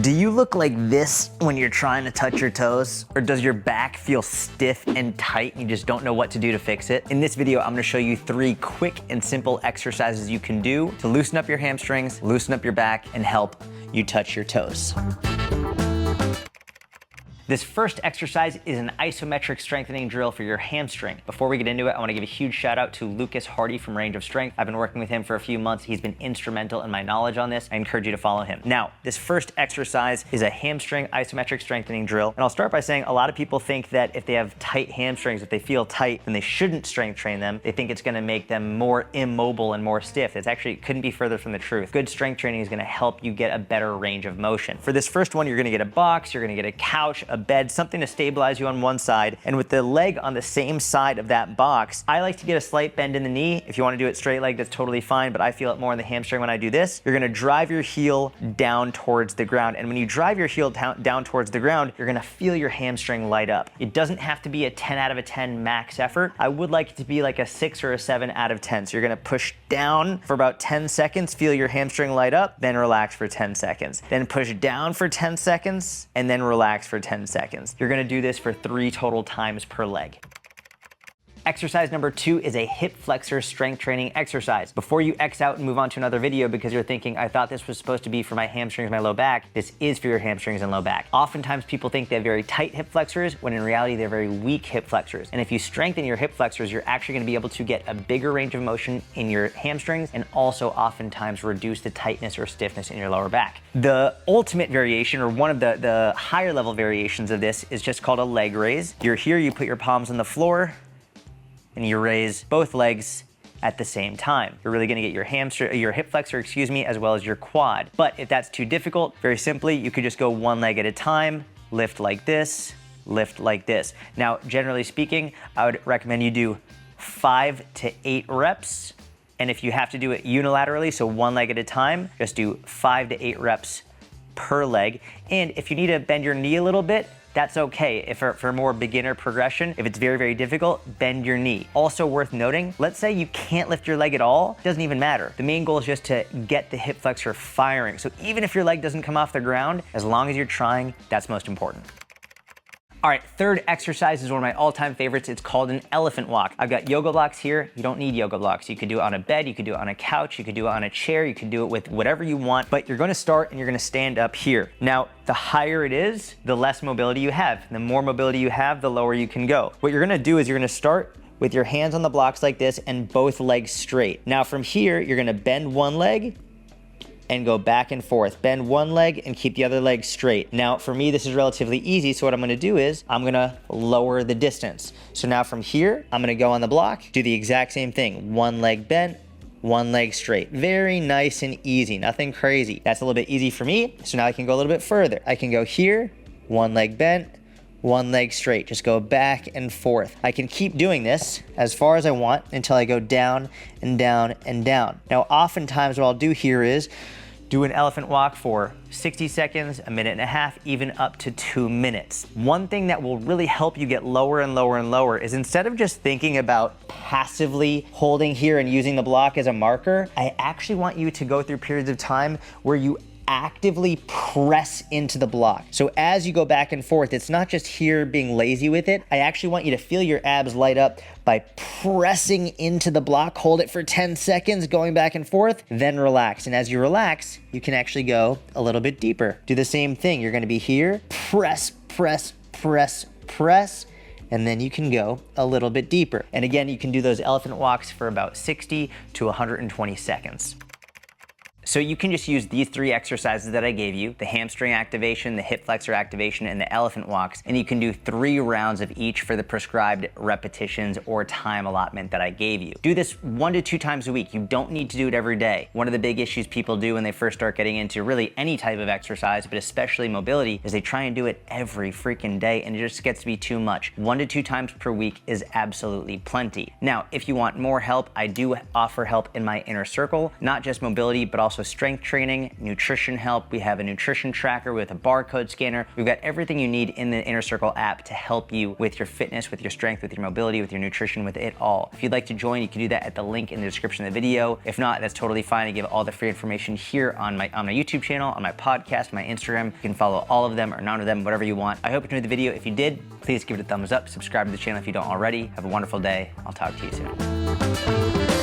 Do you look like this when you're trying to touch your toes? Or does your back feel stiff and tight and you just don't know what to do to fix it? In this video, I'm gonna show you 3 quick and simple exercises you can do to loosen up your hamstrings, loosen up your back, and help you touch your toes. This first exercise is an isometric strengthening drill for your hamstring. Before we get into it, I want to give a huge shout out to Lucas Hardy from Range of Strength. I've been working with him for a few months. He's been instrumental in my knowledge on this. I encourage you to follow him. Now, this first exercise is a hamstring isometric strengthening drill. And I'll start by saying a lot of people think that if they have tight hamstrings, if they feel tight, then they shouldn't strength train them. They think it's going to make them more immobile and more stiff. It's actually couldn't be further from the truth. Good strength training is going to help you get a better range of motion. For this first one, you're going to get a box, you're going to get a couch, a bed, something to stabilize you on one side, and with the leg on the same side of that box, I like to get a slight bend in the knee. If you want to do it straight leg, that's totally fine, but I feel it more in the hamstring when I do this. You're going to drive your heel down towards the ground, and when you drive your heel down towards the ground, you're going to feel your hamstring light up. It doesn't have to be a 10 out of 10 max effort. I would like it to be like a 6 or a 7 out of 10. So you're going to push down for about 10 seconds, feel your hamstring light up, then relax for 10 seconds. Then push down for 10 seconds, and then relax for 10 seconds. You're going to do this for 3 total times per leg. Exercise number 2 is a hip flexor strength training exercise. Before you X out and move on to another video because you're thinking, I thought this was supposed to be for my hamstrings, my low back, this is for your hamstrings and low back. Oftentimes people think they have very tight hip flexors when in reality they're very weak hip flexors. And if you strengthen your hip flexors, you're actually going to be able to get a bigger range of motion in your hamstrings and also oftentimes reduce the tightness or stiffness in your lower back. The ultimate variation, or one of the higher level variations of this, is just called a leg raise. You're here, you put your palms on the floor, and you raise both legs at the same time. You're really gonna get your hip flexor, as well as your quad. But if that's too difficult, very simply, you could just go one leg at a time, lift like this, lift like this. Now, generally speaking, I would recommend you do 5 to 8 reps. And if you have to do it unilaterally, so one leg at a time, just do 5 to 8 reps per leg. And if you need to bend your knee a little bit, that's okay. If for more beginner progression, if it's very, very difficult, bend your knee. Also worth noting, let's say you can't lift your leg at all, it doesn't even matter. The main goal is just to get the hip flexor firing. So even if your leg doesn't come off the ground, as long as you're trying, that's most important. All right, third exercise is one of my all-time favorites. It's called an elephant walk. I've got yoga blocks here. You don't need yoga blocks. You could do it on a bed, you could do it on a couch, you could do it on a chair, you could do it with whatever you want, but you're gonna start and you're gonna stand up here. Now, the higher it is, the less mobility you have. The more mobility you have, the lower you can go. What you're gonna do is you're gonna start with your hands on the blocks like this and both legs straight. Now from here, you're gonna bend one leg and go back and forth. Bend one leg and keep the other leg straight. Now for me, this is relatively easy, so what I'm gonna do is I'm gonna lower the distance. So now from here, I'm gonna go on the block, do the exact same thing. One leg bent, one leg straight. Very nice and easy, nothing crazy. That's a little bit easy for me, so now I can go a little bit further. I can go here, one leg bent, one leg straight. Just go back and forth. I can keep doing this as far as I want until I go down and down and down. Now, oftentimes what I'll do here is do an elephant walk for 60 seconds, a minute and a half, even up to 2 minutes. One thing that will really help you get lower and lower and lower is instead of just thinking about passively holding here and using the block as a marker, I actually want you to go through periods of time where you actively press into the block. So as you go back and forth, it's not just here being lazy with it. I actually want you to feel your abs light up by pressing into the block. Hold it for 10 seconds, going back and forth, then relax. And as you relax, you can actually go a little bit deeper. Do the same thing. You're gonna be here, press, press, press, press, and then you can go a little bit deeper. And again, you can do those elephant walks for about 60 to 120 seconds. So you can just use these 3 exercises that I gave you, the hamstring activation, the hip flexor activation, and the elephant walks, and you can do 3 rounds of each for the prescribed repetitions or time allotment that I gave you. Do this 1 to 2 times a week. You don't need to do it every day. One of the big issues people do when they first start getting into really any type of exercise, but especially mobility, is they try and do it every freaking day, and it just gets to be too much. 1 to 2 times per week is absolutely plenty. Now, if you want more help, I do offer help in my inner circle, not just mobility, but also also strength training, nutrition help. We have a nutrition tracker with a barcode scanner. We've got everything you need in the Inner Circle app to help you with your fitness, with your strength, with your mobility, with your nutrition, with it all. If you'd like to join, you can do that at the link in the description of the video. If not, that's totally fine. I give all the free information here on my YouTube channel, on my podcast, my Instagram. You can follow all of them or none of them, whatever you want. I hope you enjoyed the video. If you did, please give it a thumbs up. Subscribe to the channel if you don't already. Have a wonderful day. I'll talk to you soon.